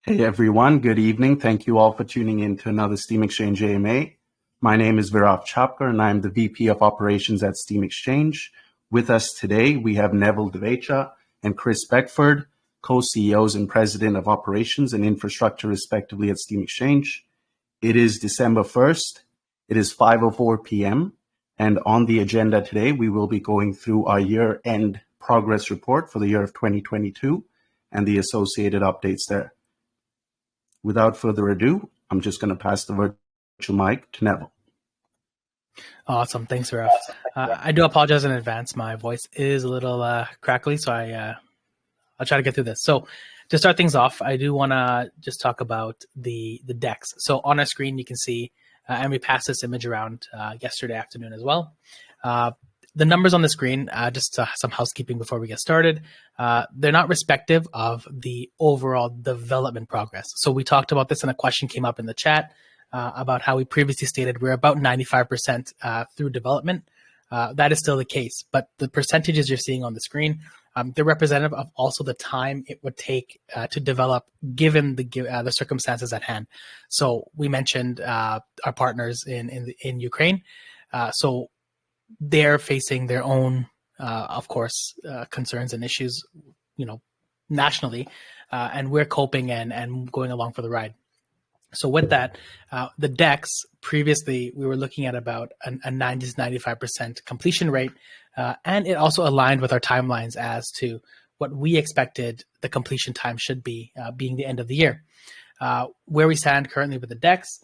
Hey everyone, good evening. Thank you all for tuning in to another Steam Exchange AMA. My name is Virav Chapkar and I'm the VP of Operations at Steam Exchange. With us today, we have Neville Devecha and Chris Beckford, co-CEOs and President of Operations and Infrastructure respectively at Steam Exchange. It is December 1st. It is 5:04 p.m. And on the agenda today, we will be going through our year-end progress report for the year of 2022 and the associated updates there. Without further ado, I'm just going to pass the virtual mic to Neville. Awesome. Thanks, Raf. I do apologize in advance. My voice is a little crackly, so I'll try to get through this. So to start things off, I do want to just talk about the decks. So on our screen, you can see, and we passed this image around yesterday afternoon as well. The numbers on the screen, just some housekeeping before we get started, they're not respective of the overall development progress. So we talked about this and a question came up in the chat about how we previously stated we're about 95% through development. That is still the case, but the percentages you're seeing on the screen, they're representative of also the time it would take to develop given the circumstances at hand. So we mentioned our partners in Ukraine. So they're facing their own, of course, concerns and issues, nationally, and we're coping and going along for the ride. So with that, the decks, previously, we were looking at about a 90 to 95% completion rate, and it also aligned with our timelines as to what we expected the completion time should be, being the end of the year. Where we stand currently with the decks,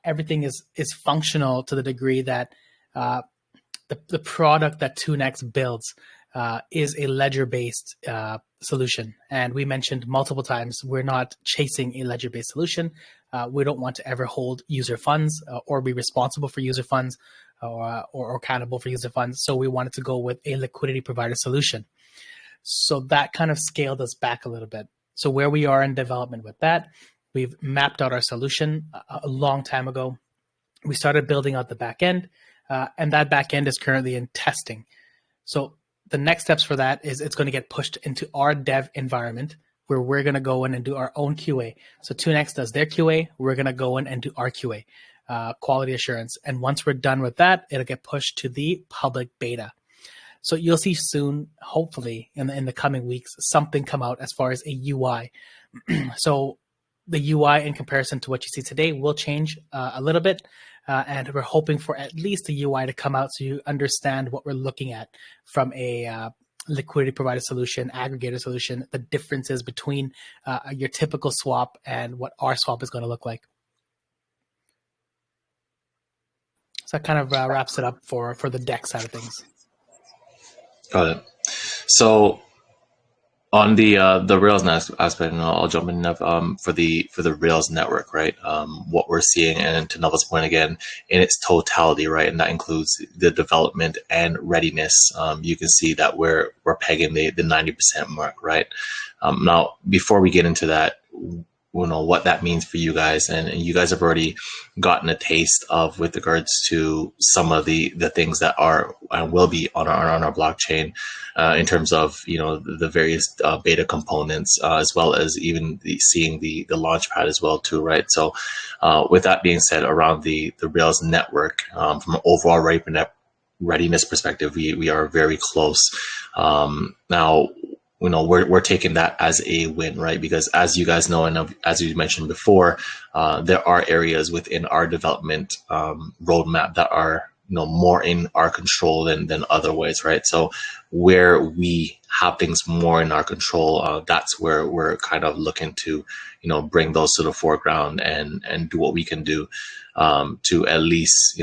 everything is functional to the degree that the product that TuneX builds is a ledger-based solution. And we mentioned multiple times, we're not chasing a ledger-based solution. We don't want to ever hold user funds or be responsible for user funds or accountable for user funds. So we wanted to go with a liquidity provider solution. So that kind of scaled us back a little bit. So where we are in development with that, we've mapped out our solution a long time ago. We started building out the back end. And that back end is currently in testing. So the next steps for that is it's going to get pushed into our dev environment where we're going to go in and do our own QA. So TuneX does their QA. We're going to go in and do our QA, quality assurance. And once we're done with that, it'll get pushed to the public beta. So you'll see soon, hopefully in the coming weeks, something come out as far as a UI. So the UI in comparison to what you see today will change a little bit. And we're hoping for at least a UI to come out so you understand what we're looking at from a liquidity provider solution, aggregator solution, the differences between your typical swap and what our swap is going to look like. So that kind of wraps it up for the deck side of things. Got it. So on the Rails aspect, and I'll jump in for the Rails network, right? What we're seeing, and to Neville's point again, in its totality, right, and that includes the development and readiness. You can see that we're pegging the 90% mark, right? Now, before we get into that, what that means for you guys, and you guys have already gotten a taste of with regards to some of the things that are and will be on our blockchain in terms of the various beta components as well as even seeing the Launchpad as well too, right? So with that being said, around the Rails network, from an overall readiness perspective, we are very close. Now, we're taking that as a win, right? Because as you guys know, and as you mentioned before, there are areas within our development roadmap that are more in our control than other ways, right? So where we have things more in our control, that's where we're kind of looking to bring those to the foreground and do what we can do to at least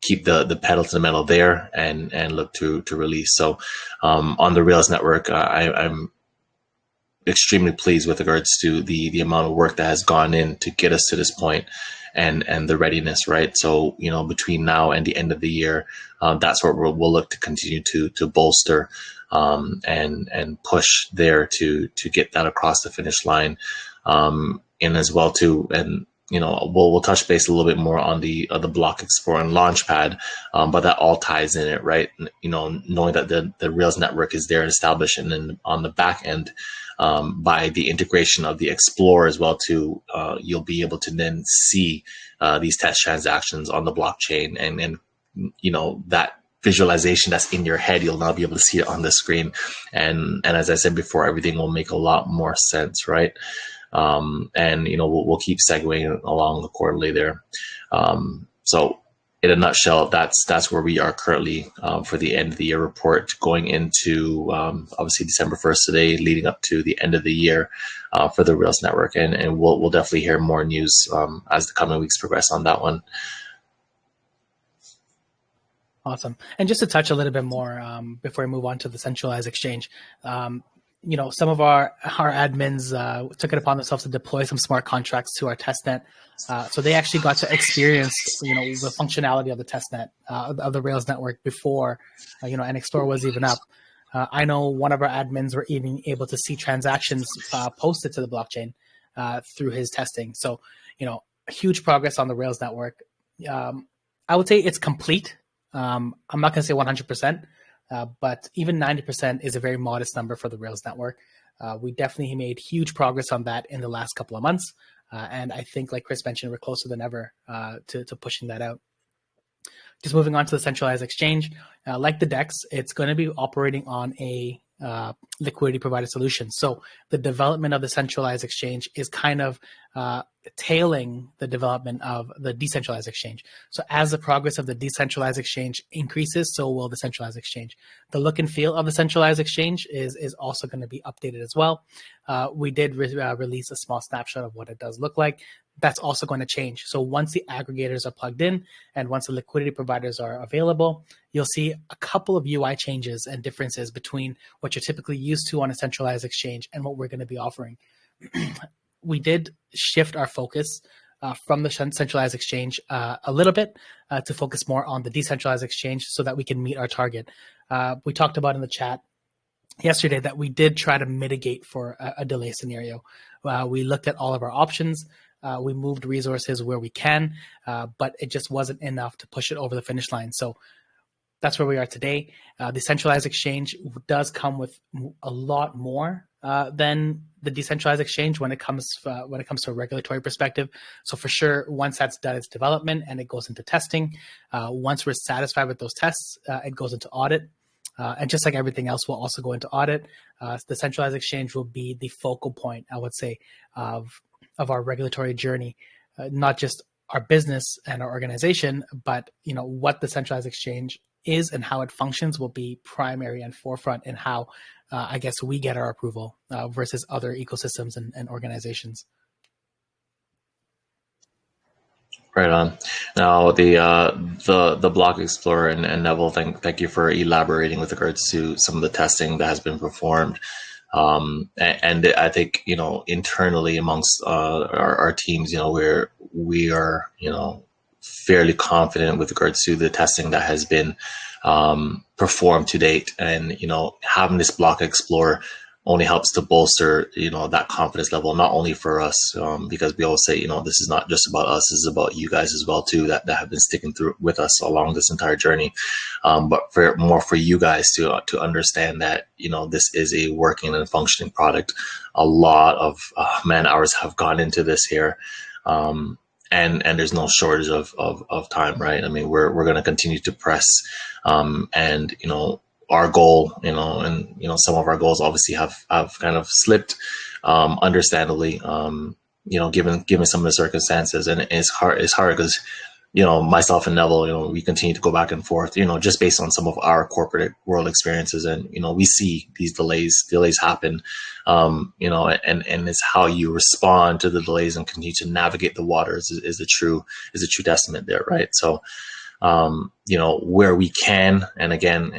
keep the pedal to the metal there and look to release. So on the Rails network, I'm extremely pleased with regards to the amount of work that has gone in to get us to this point and the readiness, right? So between now and the end of the year, that's what we'll look to continue to bolster and push there to get that across the finish line, and as well too. And we'll touch base a little bit more on the Block Explorer and Launchpad, but that all ties in it, right? Knowing that the Rails network is there and established, and then on the back end, by the integration of the Explorer as well too, you'll be able to then see these test transactions on the blockchain, and that visualization that's in your head, you'll now be able to see it on the screen. And as I said before, everything will make a lot more sense, right? And we'll keep segueing along accordingly there. So in a nutshell, that's where we are currently for the end of the year report, going into obviously December 1st today, leading up to the end of the year for the Rails network, and we'll definitely hear more news as the coming weeks progress on that one. Awesome. And just to touch a little bit more before we move on to the centralized exchange, some of our admins took it upon themselves to deploy some smart contracts to our testnet. So they actually got to experience, the functionality of the testnet of the Rails network before, an Explorer was even up. I know one of our admins were even able to see transactions posted to the blockchain through his testing. So, huge progress on the Rails network. I would say it's complete. I'm not going to say 100%, but even 90% is a very modest number for the Rails network. We definitely made huge progress on that in the last couple of months. And I think, like Chris mentioned, we're closer than ever to pushing that out. Just moving on to the centralized exchange, like the DEX, it's going to be operating on a liquidity provided solution. So the development of the centralized exchange is kind of tailing the development of the decentralized exchange. So as the progress of the decentralized exchange increases, so will the centralized exchange. The look and feel of the centralized exchange is also going to be updated as well. We did release a small snapshot of what it does look like. That's also going to change. So once the aggregators are plugged in and once the liquidity providers are available, you'll see a couple of UI changes and differences between what you're typically used to on a centralized exchange and what we're going to be offering. We did shift our focus from the centralized exchange a little bit to focus more on the decentralized exchange so that we can meet our target. We talked about in the chat yesterday that we did try to mitigate for a delay scenario. We looked at all of our options. We moved resources where we can, but it just wasn't enough to push it over the finish line. So that's where we are today. The centralized exchange does come with a lot more than the decentralized exchange when it comes to a regulatory perspective. So for sure, once that's done its development and it goes into testing, once we're satisfied with those tests, it goes into audit. And just like everything else, we'll also go into audit. The centralized exchange will be the focal point, I would say, of our regulatory journey, not just our business and our organization, but what the centralized exchange is and how it functions will be primary and forefront in how I guess we get our approval versus other ecosystems and organizations. Right on. Now the Block Explorer and Neville, thank you for elaborating with regards to some of the testing that has been performed. And I think internally amongst our teams, we are fairly confident with regards to the testing that has been performed to date, and having this Block Explorer only helps to bolster that confidence level, not only for us, because we always say this is not just about us, this is about you guys as well too, that have been sticking through with us along this entire journey, but for you guys to understand that this is a working and functioning product. A lot of man hours have gone into this here, and there's no shortage of time, right? I mean, we're going to continue to press, and our goal, and some of our goals obviously have kind of slipped, understandably, given some of the circumstances, and it's hard because myself and Neville, we continue to go back and forth, just based on some of our corporate world experiences, and we see these delays happen, and it's how you respond to the delays and continue to navigate the waters is a true testament there, right? So where we can, and again,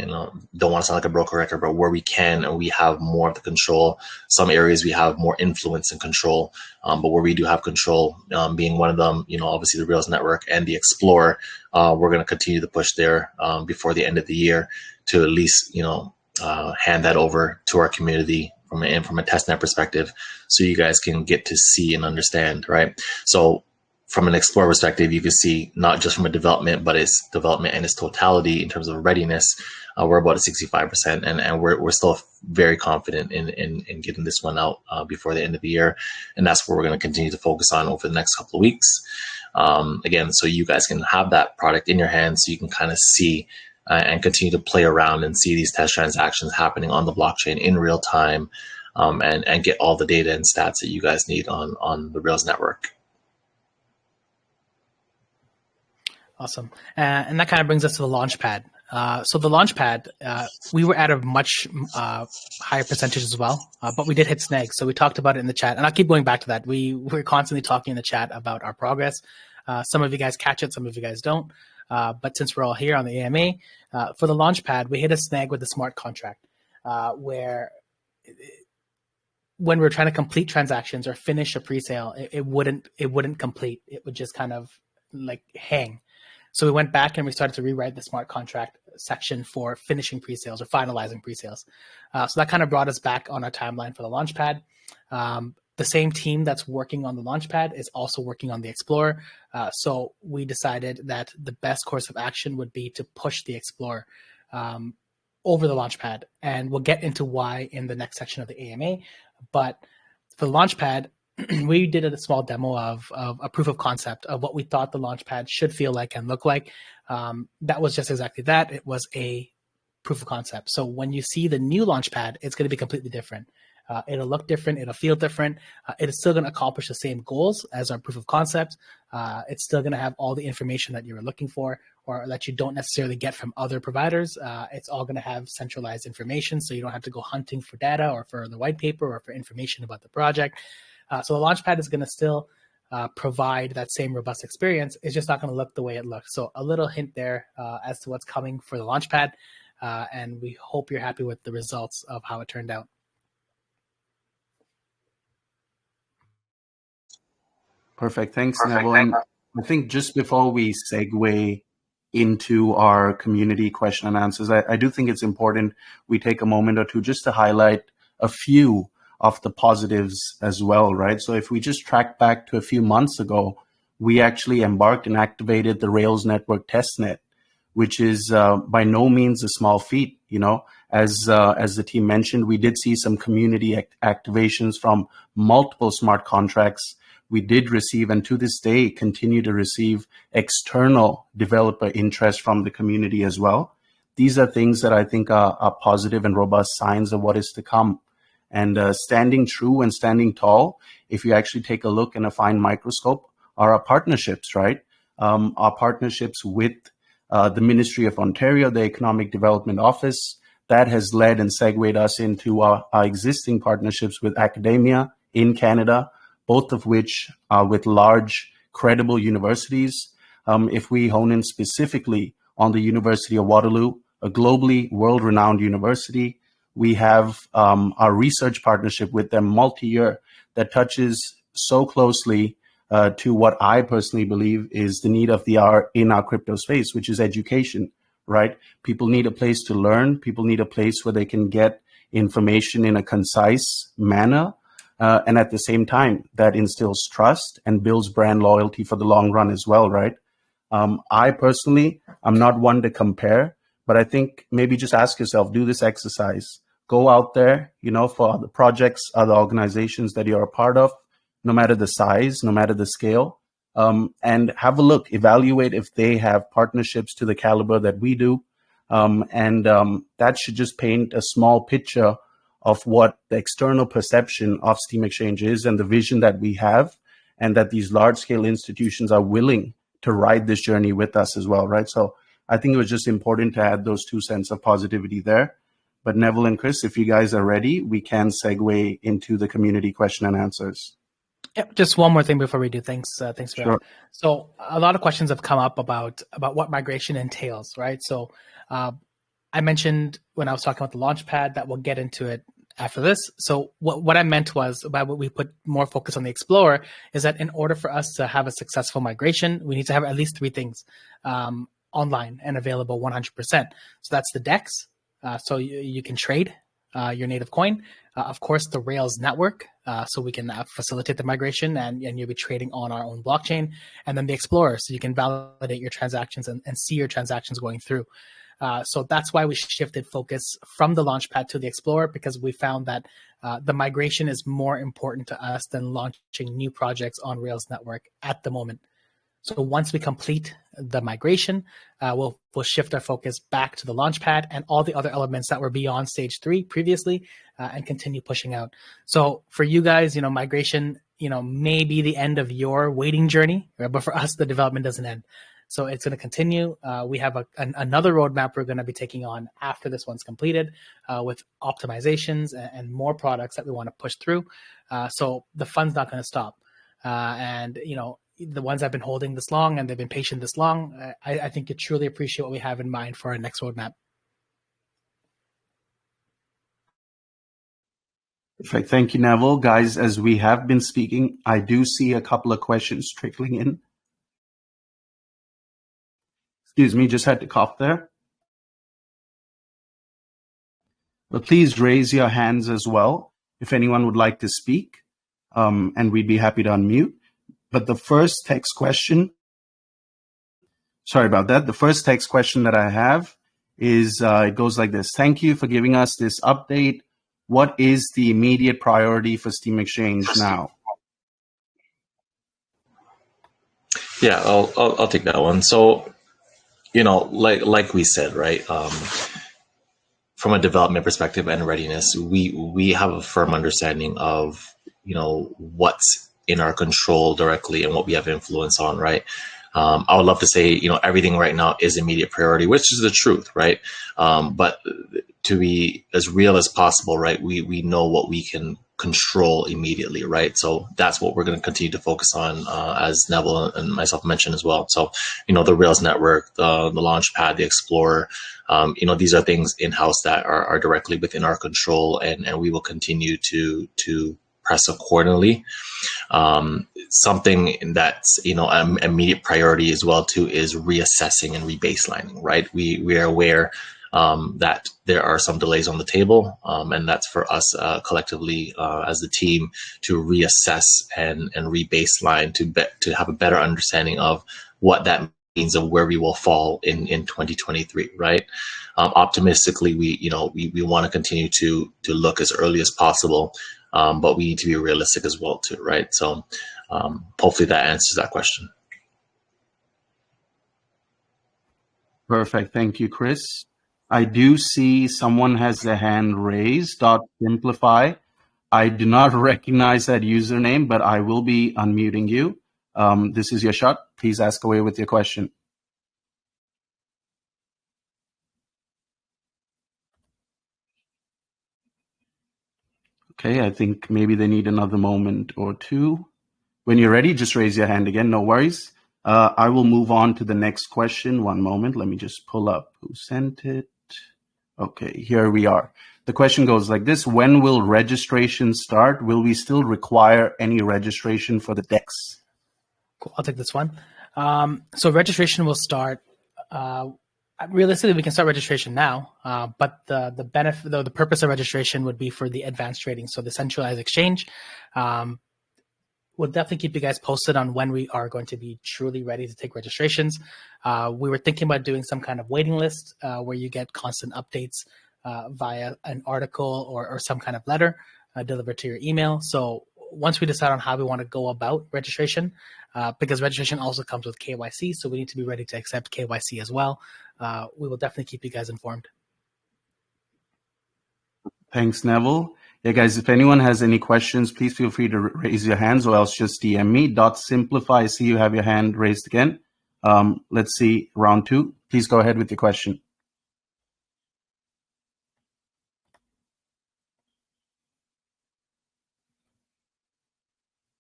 don't want to sound like a broken record, but where we can and we have more of the control, some areas we have more influence and control, but where we do have control, being one of them, obviously the Rails network and the Explorer, we're going to continue to push there before the end of the year to at least, hand that over to our community from a testnet perspective, so you guys can get to see and understand, right? So from an Explorer perspective, you can see not just from a development, but its development and its totality in terms of readiness, we're about at 65%, and we're still very confident in getting this one out before the end of the year. And that's what we're going to continue to focus on over the next couple of weeks. Again, so you guys can have that product in your hands so you can kind of see and continue to play around and see these test transactions happening on the blockchain in real time, and get all the data and stats that you guys need on the Rails network. Awesome. And that kind of brings us to the Launchpad. So the Launchpad, we were at a much higher percentage as well, but we did hit snags. So we talked about it in the chat, and I'll keep going back to that. We're constantly talking in the chat about our progress. Some of you guys catch it, some of you guys don't. But since we're all here on the AMA, for the Launchpad, we hit a snag with the smart contract, where when we were trying to complete transactions or finish a pre-sale, it wouldn't complete. It would just kind of like hang. So we went back and we started to rewrite the smart contract section for finishing pre-sales or finalizing pre-sales. So that kind of brought us back on our timeline for the Launchpad. The same team that's working on the Launchpad is also working on the Explorer. So we decided that the best course of action would be to push the Explorer over the Launchpad. And we'll get into why in the next section of the AMA. But for the Launchpad, we did a small demo of a proof of concept of what we thought the Launchpad should feel like and look like. That was just exactly that. It was a proof of concept. So when you see the new Launchpad, it's going to be completely different. It'll look different. It'll feel different. It is still going to accomplish the same goals as our proof of concept. It's still going to have all the information that you were looking for or that you don't necessarily get from other providers. It's all going to have centralized information, so you don't have to go hunting for data or for the white paper or for information about the project. So the Launchpad is going to still provide that same robust experience. It's just not going to look the way it looks. So a little hint there as to what's coming for the Launchpad. And we hope you're happy with the results of how it turned out. Perfect. Thanks, Neville. And I think just before we segue into our community question and answers, I do think it's important we take a moment or two just to highlight a few of the positives as well, right? So if we just track back to a few months ago, we actually embarked and activated the Rails Network testnet, which is by no means a small feat. You know, as the team mentioned, we did see some community activations from multiple smart contracts. We did receive, and to this day, continue to receive external developer interest from the community as well. These are things that I think are positive and robust signs of what is to come. And standing true and standing tall, if you actually take a look in a fine microscope, are our partnerships, right? Our partnerships with the Ministry of Ontario, the Economic Development Office, that has led and segued us into our existing partnerships with academia in Canada, both of which are with large, credible universities. If we hone in specifically on the University of Waterloo, a globally world-renowned university, we have our research partnership with them multi-year that touches so closely to what I personally believe is the need of the hour in our crypto space, which is education, right? People need a place to learn. People need a place where they can get information in a concise manner. And at the same time, that instills trust and builds brand loyalty for the long run as well, right? I personally, I'm not one to compare, but I think maybe just ask yourself, do this exercise. Go out there, you know, for the projects, other organizations that you're a part of, no matter the size, no matter the scale, and have a look, evaluate if they have partnerships to the caliber that we do. And that should just paint a small picture of what the external perception of Steam Exchange is and the vision that we have, and that these large-scale institutions are willing to ride this journey with us as well, right? So I think it was just important to add those 2 cents of positivity there. But Neville and Chris, if you guys are ready, we can segue into the community question and answers. Yep, just one more thing before we do. Thanks, Sure. So a lot of questions have come up about what migration entails, right? So I mentioned when I was talking about the Launchpad that we'll get into it after this. So what I meant was, by what we put more focus on the Explorer, is that in order for us to have a successful migration, we need to have at least 3 things online and available 100%. So that's the DEX, so you can trade your native coin. Of course, the Rails network, so we can facilitate the migration and you'll be trading on our own blockchain. And then the Explorer, so you can validate your transactions and see your transactions going through. So that's why we shifted focus from the Launchpad to the Explorer, because we found that the migration is more important to us than launching new projects on Rails Network at the moment. So once we complete the migration, we'll shift our focus back to the Launchpad and all the other elements that were beyond stage 3 previously, and continue pushing out. So for you guys, migration, may be the end of your waiting journey, but for us, the development doesn't end. So it's going to continue. We have another roadmap we're going to be taking on after this one's completed, with optimizations and more products that we want to push through. So the fun's not going to stop. And the ones that have been holding this long and they've been patient this long, I think you truly appreciate what we have in mind for our next roadmap. Perfect. Thank you, Neville. Guys, as we have been speaking, I do see a couple of questions trickling in. Excuse me, just had to cough there. But please raise your hands as well if anyone would like to speak, and we'd be happy to unmute. But the first text question, sorry about that. The first text question that I have is, it goes like this. Thank you for giving us this update. What is the immediate priority for Steam Exchange now? Yeah, I'll take that one. So, like we said, right? From a development perspective and readiness, we have a firm understanding of what's in our control directly and what we have influence on, right? I would love to say everything right now is immediate priority, which is the truth, right? But to be as real as possible, right? We know what we can control immediately, right? So that's what we're going to continue to focus on, as Neville and myself mentioned as well. So, the Rails network, the Launchpad, the Explorer, these are things in-house that are directly within our control, and we will continue to press accordingly. Something that's immediate priority as well too is reassessing and rebaselining, right? We are aware that there are some delays on the table, and that's for us collectively as a team to reassess and rebaseline to have a better understanding of what that means of where we will fall in 2023, right? Optimistically, we want to continue to look as early as possible, but we need to be realistic as well too, right? So hopefully that answers that question. Perfect. Thank you, Chris. I do see someone has their hand raised. Simplify. I do not recognize that username, but I will be unmuting you. This is your shot. Please ask away with your question. Okay, I think maybe they need another moment or two. When you're ready, just raise your hand again. No worries. I will move on to the next question. One moment. Let me just pull up who sent it. Okay, here we are. The question goes like this. When will registration start? Will we still require any registration for the decks? Cool. I'll take this one. So registration will start. Realistically, we can start registration now, but the benefit, the purpose of registration would be for the advanced trading. So the centralized exchange. We'll definitely keep you guys posted on when we are going to be truly ready to take registrations. We were thinking about doing some kind of waiting list where you get constant updates via an article or some kind of letter delivered to your email. So once we decide on how we want to go about registration, because registration also comes with KYC, so we need to be ready to accept KYC as well. We will definitely keep you guys informed. Thanks, Neville. Yeah, guys, if anyone has any questions, please feel free to raise your hands or else just DM me. Simplify, I see you have your hand raised again. Let's see, round two. Please go ahead with your question.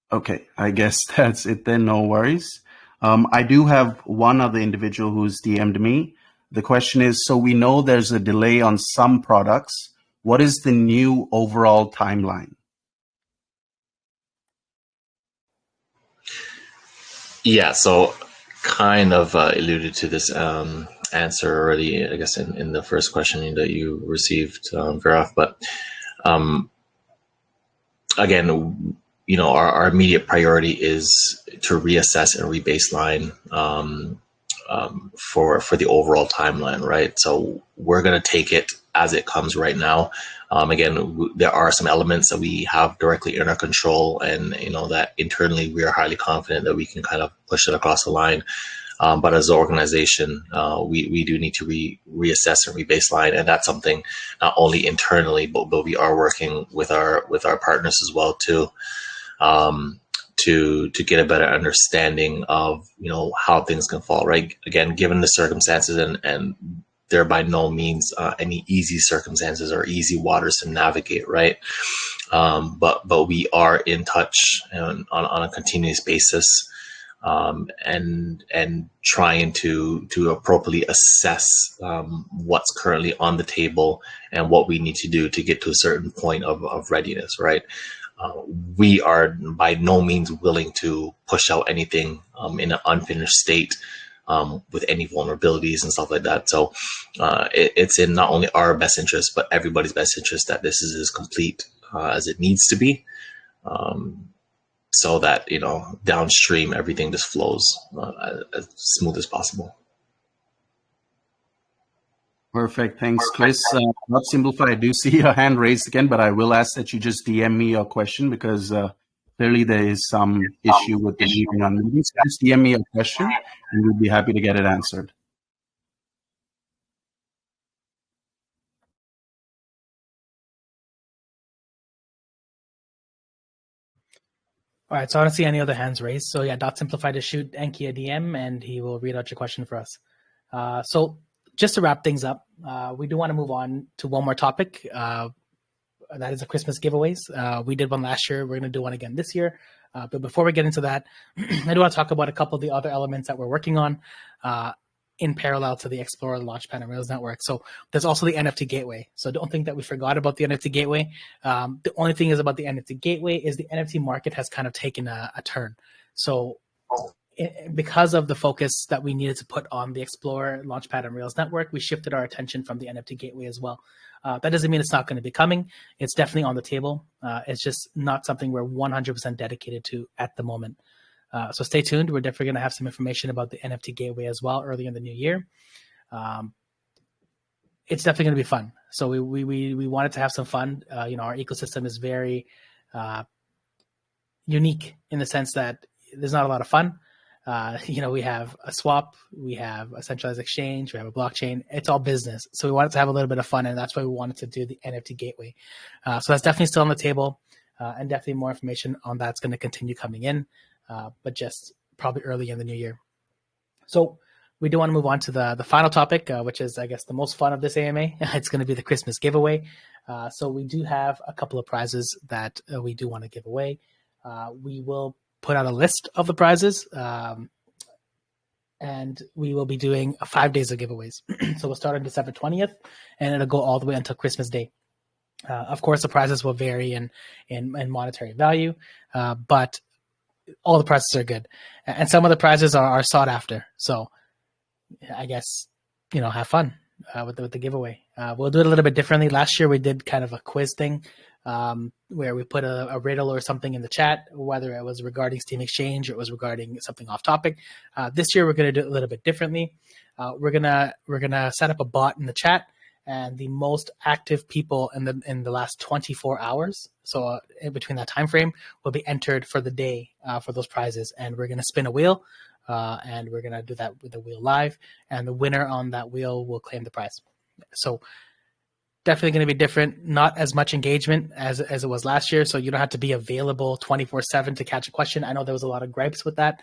Okay, I guess that's it then, no worries. I do have one other individual who's DM'd me. The question is, so we know there's a delay on some products. What is the new overall timeline? Yeah, so kind of alluded to this answer already, I guess, in the first question that you received, Viraf. But again, our immediate priority is to reassess and rebaseline for the overall timeline, right? So we're going to take it as it comes right now. Again, there are some elements that we have directly in our control, and that internally we are highly confident that we can kind of push it across the line. But as an organization, we do need to reassess and rebaseline, and that's something not only internally, but we are working with our partners as well too, to get a better understanding of how things can fall. Right, again, given the circumstances, and there by no means any easy circumstances or easy waters to navigate. Right, but we are in touch on a continuous basis. And trying to appropriately assess what's currently on the table and what we need to do to get to a certain point of readiness, right? We are by no means willing to push out anything in an unfinished state with any vulnerabilities and stuff like that. So it's in not only our best interest, but everybody's best interest that this is as complete as it needs to be. So that downstream everything just flows as smooth as possible. Perfect. Thanks, Chris. Not Simplify, I do see your hand raised again, but I will ask that you just DM me your question, because clearly there is some issue with the meeting on meetings. Just DM me your question and we'll be happy to get it answered. All right, so I don't see any other hands raised. So yeah, Simplify to shoot Enki a DM, and he will read out your question for us. So just to wrap things up, we do want to move on to one more topic. That is the Christmas giveaways. We did one last year. We're going to do one again this year. But before we get into that, I do want to talk about a couple of the other elements that we're working on in parallel to the Explorer, the Launchpad, and Rails network. So there's also the NFT gateway. So don't think that we forgot about the NFT gateway. The only thing is about the NFT gateway is the NFT market has kind of taken a turn. So because of the focus that we needed to put on the Explorer, Launchpad, and Rails network, we shifted our attention from the NFT gateway as well. That doesn't mean it's not going to be coming. It's definitely on the table. It's just not something we're 100% dedicated to at the moment. So stay tuned. We're definitely going to have some information about the NFT gateway as well early in the new year. It's definitely going to be fun. So we wanted to have some fun. Our ecosystem is very unique in the sense that there's not a lot of fun. We have a swap, we have a centralized exchange, we have a blockchain. It's all business. So we wanted to have a little bit of fun, and that's why we wanted to do the NFT gateway. So that's definitely still on the table, and definitely more information on that's going to continue coming in, but just probably early in the new year. So we do want to move on to the final topic, which is, I guess, the most fun of this AMA. It's going to be the Christmas giveaway. So we do have a couple of prizes that we do want to give away. We will put out a list of the prizes, and we will be doing 5 days of giveaways. So we'll start on December 20th, and it'll go all the way until Christmas Day. Of course, the prizes will vary in monetary value, but all the prizes are good. And some of the prizes are sought after. So I guess, have fun with the giveaway. We'll do it a little bit differently. Last year, we did kind of a quiz thing, where we put a riddle or something in the chat, whether it was regarding Steam Exchange or it was regarding something off topic. This year, we're going to do it a little bit differently. We're gonna set up a bot in the chat, and the most active people in the last 24 hours, so in between that time frame, will be entered for the day for those prizes. And we're gonna spin a wheel, and we're gonna do that with the wheel live, and the winner on that wheel will claim the prize. So definitely going to be different. Not as much engagement as it was last year, so you don't have to be available 24/7 to catch a question. I know there was a lot of gripes with that,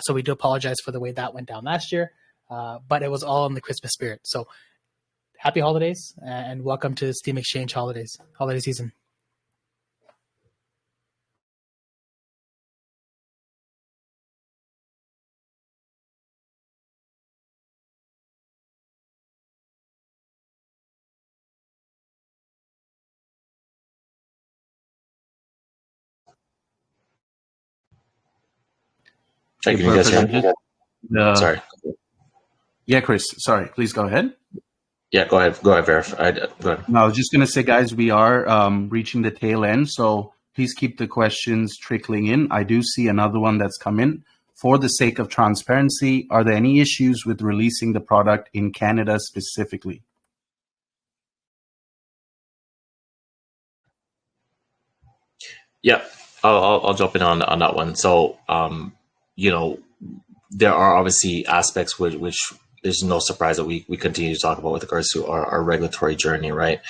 so we do apologize for the way that went down last year, but it was all in the Christmas spirit. So happy holidays, and welcome to Steam Exchange holiday season. Can you guys hear me? Sorry. Yeah, Chris. Sorry. Please go ahead. Yeah, go ahead. Go ahead, Verif. Go ahead. No, I was just going to say, guys, we are reaching the tail end, so please keep the questions trickling in. I do see another one that's come in For the sake of transparency, are there any issues with releasing the product in Canada specifically? Yeah, I'll jump in on that one. So, you know, there are obviously aspects which there's no surprise that we continue to talk about with regards to our regulatory journey, right?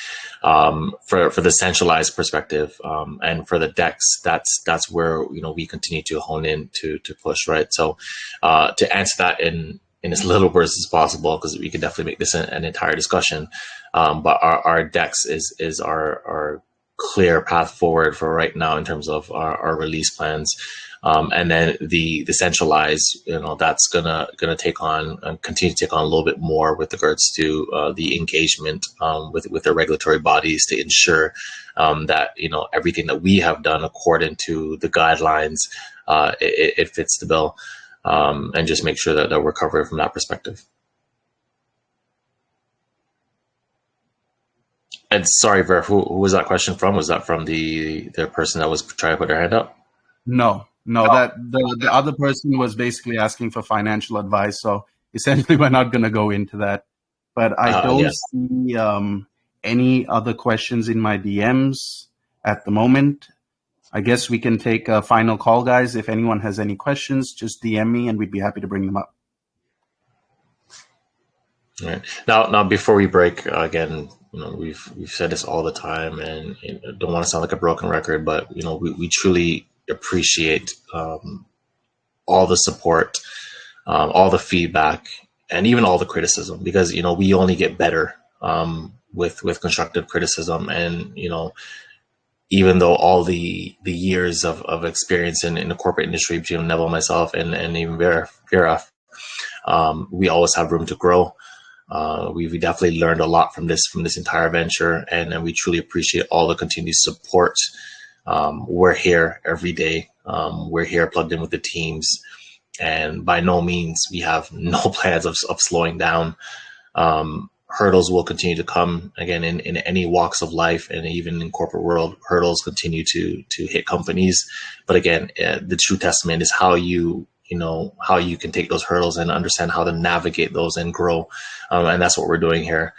For the centralized perspective, and for the DEX, that's where we continue to hone in to push, right? So, to answer that in as little words as possible, because we can definitely make this an entire discussion. But our DEX is our clear path forward for right now in terms of our release plans. And then the centralized, that's gonna take on and continue to take on a little bit more with regards to the engagement with the regulatory bodies to ensure that everything that we have done according to the guidelines, it fits the bill, and just make sure that we're covered from that perspective. And sorry, Ver, who was that question from? Was that from the person that was trying to put their hand up? No, that the other person was basically asking for financial advice. So essentially, we're not going to go into that. But I don't see any other questions in my DMs at the moment. I guess we can take a final call, guys. If anyone has any questions, just DM me and we'd be happy to bring them up. All right. Now, before we break, again, we've said this all the time, and don't want to sound like a broken record, but we truly appreciate all the support, all the feedback, and even all the criticism, because we only get better with constructive criticism. And even though all the years of experience in the corporate industry between Neville, myself, and even Vera, we always have room to grow. We definitely learned a lot from this entire venture, and we truly appreciate all the continued support. We're here every day. We're here plugged in with the teams, and by no means we have no plans of slowing down. Hurdles will continue to come again in any walks of life, and even in corporate world, hurdles continue to hit companies. But again, the true testament is how you can take those hurdles and understand how to navigate those and grow. And that's what we're doing here.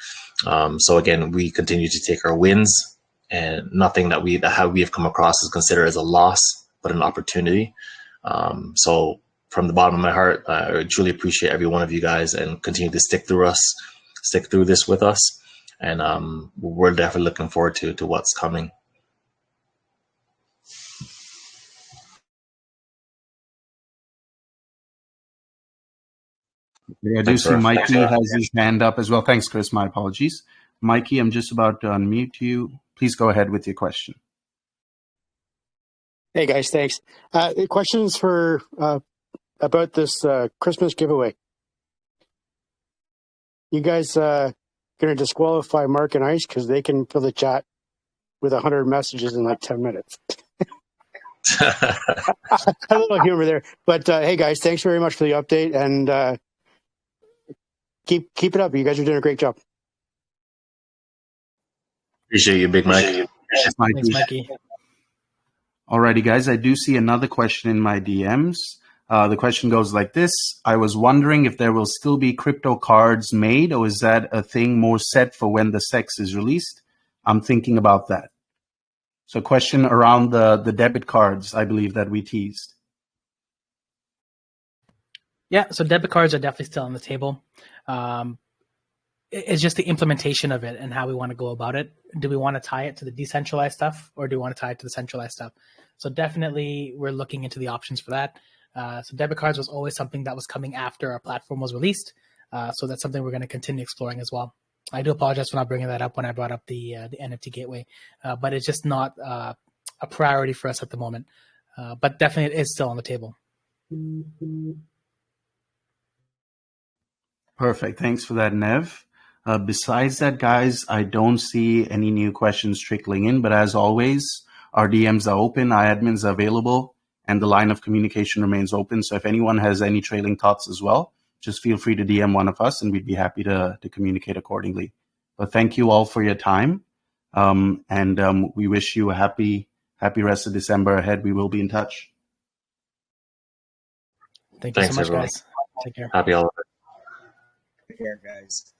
So again, we continue to take our wins, and nothing that we have come across is considered as a loss, but an opportunity. So from the bottom of my heart, I truly appreciate every one of you guys, and continue to stick through this with us. And we're definitely looking forward to what's coming. I do see Mikey has his hand up as well. Thanks, Chris. My apologies. Mikey, I'm just about to unmute you. Please go ahead with your question. Hey, guys. Thanks. Questions for about this Christmas giveaway. You guys going to disqualify Mark and Ice because they can fill the chat with 100 messages in like 10 minutes. A little humor there. But hey, guys, thanks very much for the update, and keep it up. You guys are doing a great job. Appreciate you, Big Mike. Thanks, Mikey. Alrighty, guys. I do see another question in my DMs. The question goes like this. I was wondering if there will still be crypto cards made, or is that a thing more set for when the SEX is released? I'm thinking about that. So question around the debit cards, I believe, that we teased. Yeah, so debit cards are definitely still on the table. It's just the implementation of it and how we want to go about it. Do we want to tie it to the decentralized stuff, or do we want to tie it to the centralized stuff? So definitely we're looking into the options for that. So debit cards was always something that was coming after our platform was released. So that's something we're going to continue exploring as well. I do apologize for not bringing that up when I brought up the NFT gateway, but it's just not a priority for us at the moment. But definitely it is still on the table. Perfect. Thanks for that, Nev. Besides that, guys, I don't see any new questions trickling in, but as always, our DMs are open, our admins are available, and the line of communication remains open. So if anyone has any trailing thoughts as well, just feel free to DM one of us, and we'd be happy to communicate accordingly. But thank you all for your time, and we wish you a happy rest of December ahead. We will be in touch. Thank you Thanks, so much, everyone. guys. Take care. Happy holidays. Take care, guys.